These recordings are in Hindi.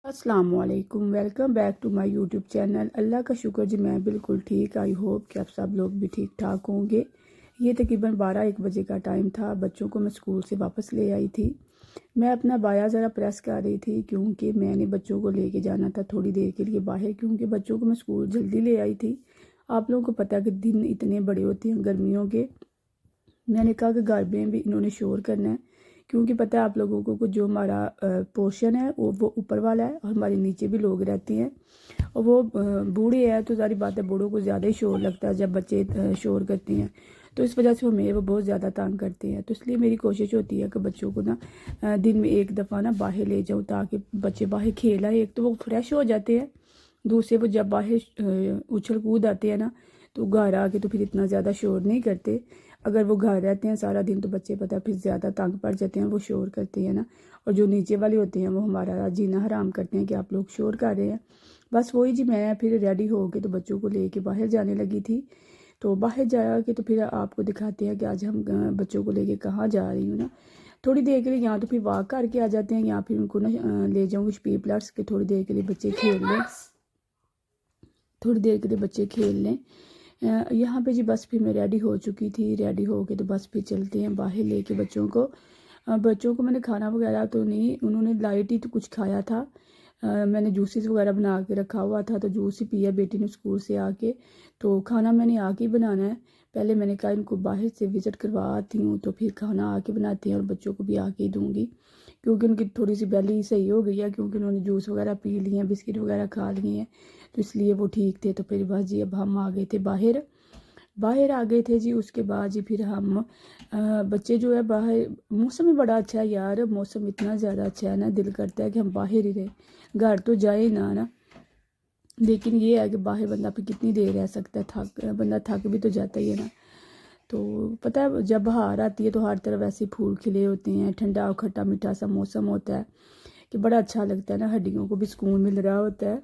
अस्सलाम वालेकुम। Welcome back to my YouTube channel. Allah का शुक्र जी मैं बिल्कुल ठीक। आई होप कि आप सब लोग भी ठीक ठाक होंगे। ये तकरीबन 12-1 बजे का टाइम था। बच्चों को मैं स्कूल से वापस ले आई थी। मैं अपना बाया ज़रा प्रेस कर रही थी क्योंकि मैंने बच्चों को लेके जाना था थोड़ी देर के लिए बाहर, क्योंकि बच्चों को मैं स्कूल जल्दी ले आई थी। आप लोगों को पता है कि दिन इतने बड़े होते हैं गर्मियों के। मैंने कहा कि घर में भी इन्होंने शोर करना है, क्योंकि पता है आप लोगों को जो हमारा पोर्शन है वो ऊपर वाला है और हमारे नीचे भी लोग रहते हैं और वो बूढ़े हैं, तो सारी बात है बूढ़ों को ज़्यादा ही शोर लगता है जब बच्चे शोर करते हैं। तो इस वजह से वो बहुत ज़्यादा तंग करते हैं। तो इसलिए मेरी कोशिश होती है कि बच्चों को ना दिन में एक दफ़ा ना बाहर ले जाऊँ ताकि बच्चे बाहर खेल आए। एक तो वो फ्रेश हो जाते हैं, दूसरे वो जब बाहर उछल कूद आते हैं ना तो घर आके तो फिर इतना ज़्यादा शोर नहीं करते। अगर वो घर रहते हैं सारा दिन तो बच्चे पता है फिर ज़्यादा तंग पड़ जाते हैं, वो शोर करते हैं ना। और जो नीचे वाले होते हैं वो हमारा जीना हराम करते हैं कि आप लोग शोर कर रहे हैं। बस वही जी, मैं फिर रेडी हो के तो बच्चों को लेके बाहर जाने लगी थी। तो बाहर जा के तो फिर आपको दिखाते हैं कि आज हम बच्चों को लेके कहाँ जा रही हूँ ना। थोड़ी देर के लिए यहाँ तो फिर वॉक करके आ जाते हैं, यहाँ फिर उनको ना ले जाऊँगी स्पीड प्लस के थोड़ी देर के लिए बच्चे खेल लें, थोड़ी देर के लिए बच्चे खेल लें। यहाँ पे जी बस फिर मैं रेडी हो चुकी थी। रेडी हो के तो बस फिर चलते हैं बाहर लेके बच्चों को। बच्चों को मैंने खाना वगैरह तो नहीं, उन्होंने लाइट ही तो कुछ खाया था। मैंने जूसेस वगैरह बना के रखा हुआ था तो जूस ही पिया बेटी ने स्कूल से आके। तो खाना मैंने आके ही बनाना है। पहले मैंने कहा इनको बाहर से विज़िट करवा आती हूँ तो फिर खाना आके बनाती हैं और बच्चों को भी आके ही दूँगी, क्योंकि उनकी थोड़ी सी बेली सही हो गई है, क्योंकि उन्होंने जूस वगैरह पी लिए हैं, बिस्किट वगैरह खा लिए हैं, तो इसलिए वो ठीक थे। तो फिर बस जी अब हम आ गए थे बाहर, बाहर आ गए थे जी। उसके बाद जी फिर हम बच्चे जो है बाहर, मौसम भी बड़ा अच्छा है यार, मौसम इतना ज़्यादा अच्छा है ना, दिल करता है कि हम बाहर ही रहें, घर तो जाए ना ना। लेकिन ये है कि बाहर बंदा फिर कितनी देर रह सकता है, बंदा थक भी तो जाता ही है ना। तो पता है जब बाहर आती है तो हर तरफ ऐसे फूल खिले होते हैं, ठंडा खट्टा मीठा सा मौसम होता है कि बड़ा अच्छा लगता है ना, हड्डियों को भी सुकून मिल रहा होता है।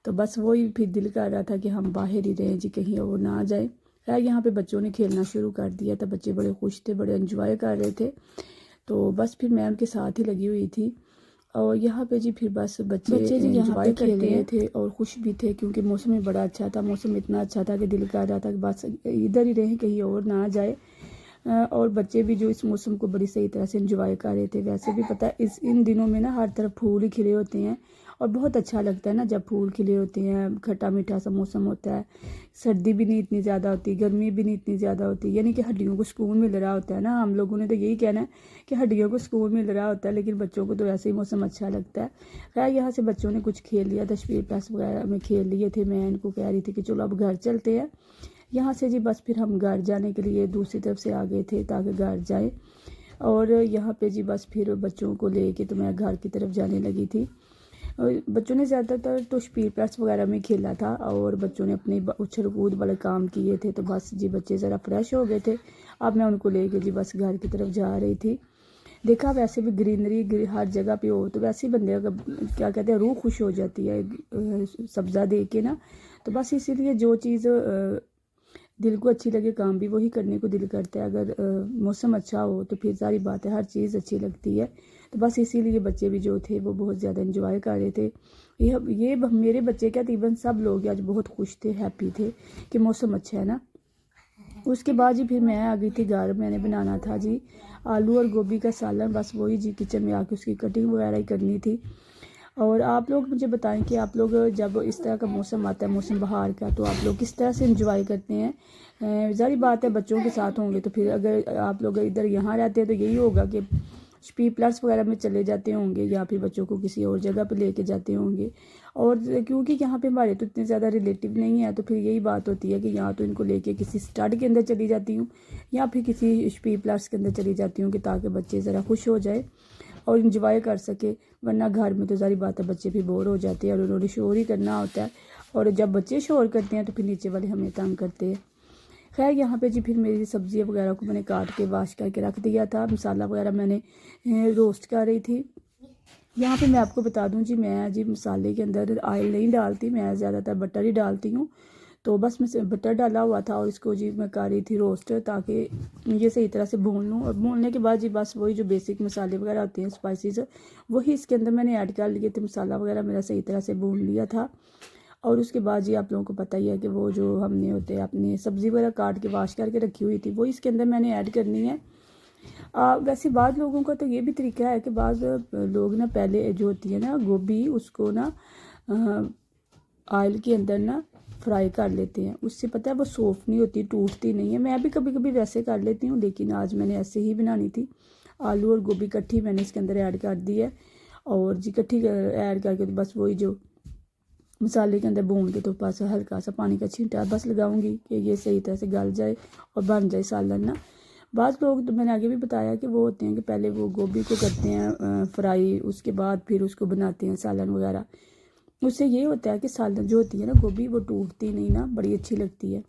तो बस वही फिर दिल कर रहा था कि हम बाहर ही रहें जी, कहीं और ना जाए। खैर यहाँ पे बच्चों ने खेलना शुरू कर दिया था, बच्चे बड़े खुश थे, बड़े एंजॉय कर रहे थे। तो बस फिर मैं उनके साथ ही लगी हुई थी। और यहाँ पे जी फिर बस बच्चे जी यहाँ पे खेल रहे थे और खुश भी थे, क्योंकि मौसम भी बड़ा अच्छा था। मौसम इतना अच्छा था कि दिल कर रहा था कि बस इधर ही रहें, कहीं और ना जाए। और बच्चे भी जो इस मौसम को बड़ी सही तरह से एंजॉय कर रहे थे। वैसे भी पता है इन दिनों में ना हर तरफ फूल ही खिले होते हैं और बहुत अच्छा लगता है ना जब फूल खिले होते हैं, खट्टा मीठा सा मौसम होता है। सर्दी भी नहीं इतनी ज़्यादा होती, गर्मी भी नहीं इतनी ज़्यादा होती, यानी कि हड्डियों को सुकून मिल रहा होता है ना। हम लोगों ने तो यही कहना है कि हड्डियों को सुकून मिल रहा होता है, लेकिन बच्चों को तो ऐसे ही मौसम अच्छा लगता है। खैर यहाँ से बच्चों ने कुछ खेल लिया था, स्पीड प्लस वगैरह में खेल लिए थे। मैं इनको कह रही थी कि चलो अब घर चलते हैं। यहाँ से जी बस फिर हम घर जाने के लिए दूसरी तरफ से आ गए थे ताकि घर जाए। और यहाँ पे जी बस फिर बच्चों को लेके तो मैं घर की तरफ जाने लगी थी। और बच्चों ने ज़्यादातर तो स्पीड प्लस वगैरह में खेला था और बच्चों ने अपने उछल कूद वाले काम किए थे। तो बस जी बच्चे ज़रा फ्रेश हो गए थे। अब मैं उनको लेके जी बस घर की तरफ जा रही थी। देखा वैसे भी ग्रीनरी हर जगह पे हो तो वैसे ही बंदे का क्या कहते हैं रूह खुश हो जाती है सब्ज़ा देख के ना। तो बस इसीलिए जो चीज़ दिल को अच्छी लगे काम भी वही करने को दिल करता है। अगर मौसम अच्छा हो तो फिर सारी बात है, हर चीज़ अच्छी लगती है। तो बस इसीलिए बच्चे भी जो थे वो बहुत ज़्यादा इंजॉय कर रहे थे। मेरे बच्चे क्या तकरीबन सब लोग आज बहुत खुश थे, हैप्पी थे कि मौसम अच्छा है ना। उसके बाद जी फिर मैं आ गई थी घर। मैंने बनाना था जी आलू और गोभी का सालन। बस वही जी किचन में आके उसकी कटिंग वगैरह ही करनी थी। और आप लोग मुझे बताएं कि आप लोग जब इस तरह का मौसम आता है, मौसम बहार का, तो आप लोग किस तरह से एंजॉय करते हैं। ज़ाहिर बात है बच्चों के साथ होंगे तो फिर अगर आप लोग इधर यहाँ रहते हैं तो यही होगा कि स्पी प्लस वगैरह में चले जाते होंगे या फिर बच्चों को किसी और जगह पर लेके जाते होंगे। और क्योंकि यहाँ पे हमारे तो इतने ज़्यादा रिलेटिव नहीं है तो फिर यही बात होती है कि यहाँ तो इनको लेके किसी स्टड के अंदर चली जाती हूँ या फिर किसी स्पी प्लस के अंदर चली जाती हूँ कि ताकि बच्चे ज़रा खुश हो जाए और इंजॉय कर सके। वरना घर में तो सारी बात है बच्चे भी बोर हो जाते हैं और उन्होंने शोर ही करना होता है, और जब बच्चे शोर करते हैं तो फिर नीचे वाले हमें तंग करते हैं। खैर यहाँ पे जी फिर मेरी सब्ज़ियाँ वगैरह को मैंने काट के वाश करके रख दिया था। मसाला वगैरह मैंने रोस्ट कर रही थी। यहाँ पे मैं आपको बता दूँ जी, मैं जी मसाले के अंदर ऑयल नहीं डालती, मैं ज़्यादातर बटर ही डालती हूँ। तो बस मैं बटर डाला हुआ था और इसको जी मैं कर रही थी रोस्ट, ताकि ये सही तरह से भून लूँ। और भूनने के बाद जी बस वही जो बेसिक मसाले वगैरह होते हैं स्पाइसेस, वही इसके अंदर मैंने ऐड कर लिए थे। मसाला वगैरह मेरा सही तरह से भून लिया था। और उसके बाद जी आप लोगों को पता ही है कि वो जो हमने होते हैं अपनी सब्ज़ी वगैरह काट के वाश करके रखी हुई थी, वो इसके अंदर मैंने ऐड करनी है। वैसे बाद लोगों का तो ये भी तरीका है कि बाद लोग ना पहले जो होती है ना गोभी, उसको ना ऑयल के अंदर ना फ्राई कर लेते हैं। उससे पता है वो सॉफ्ट नहीं होती, टूटती नहीं है। मैं भी कभी कभी वैसे कर लेती हूँ, लेकिन आज मैंने ऐसे ही बनानी थी। आलू और गोभी इकट्ठी मैंने इसके अंदर ऐड कर दी है। और जी इकट्ठी ऐड करके तो बस वही जो मसाले के अंदर भून के तो बस हल्का सा पानी का छींटा बस लगाऊंगी कि ये सही तरह से गल जाए और बन जाए सालन ना। बाद लोग तो मैंने आगे भी बताया कि वो होते हैं कि पहले वो गोभी को करते हैं फ्राई, उसके बाद फिर उसको बनाते हैं सालन वगैरह। उससे ये होता है कि सालन जो होती है ना गोभी, वो टूटती नहीं ना, बड़ी अच्छी लगती है।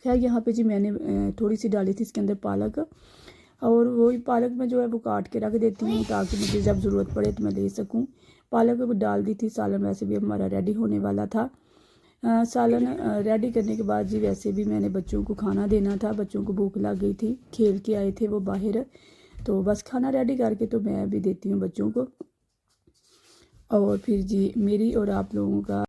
खैर यहाँ पे जी मैंने थोड़ी सी डाली थी इसके अंदर पालक, और वही पालक में जो है वो काट के रख देती हूँ ताकि मुझे जब ज़रूरत पड़े तो मैं ले सकूँ। पालक को डाल दी थी। सालन वैसे भी हमारा रेडी होने वाला था। सालन रेडी करने के बाद जी वैसे भी मैंने बच्चों को खाना देना था। बच्चों को भूख लग गई थी, खेल के आए थे वो बाहर, तो बस खाना रेडी करके तो मैं भी देती हूँ बच्चों को। और फिर जी मेरी और आप लोगों का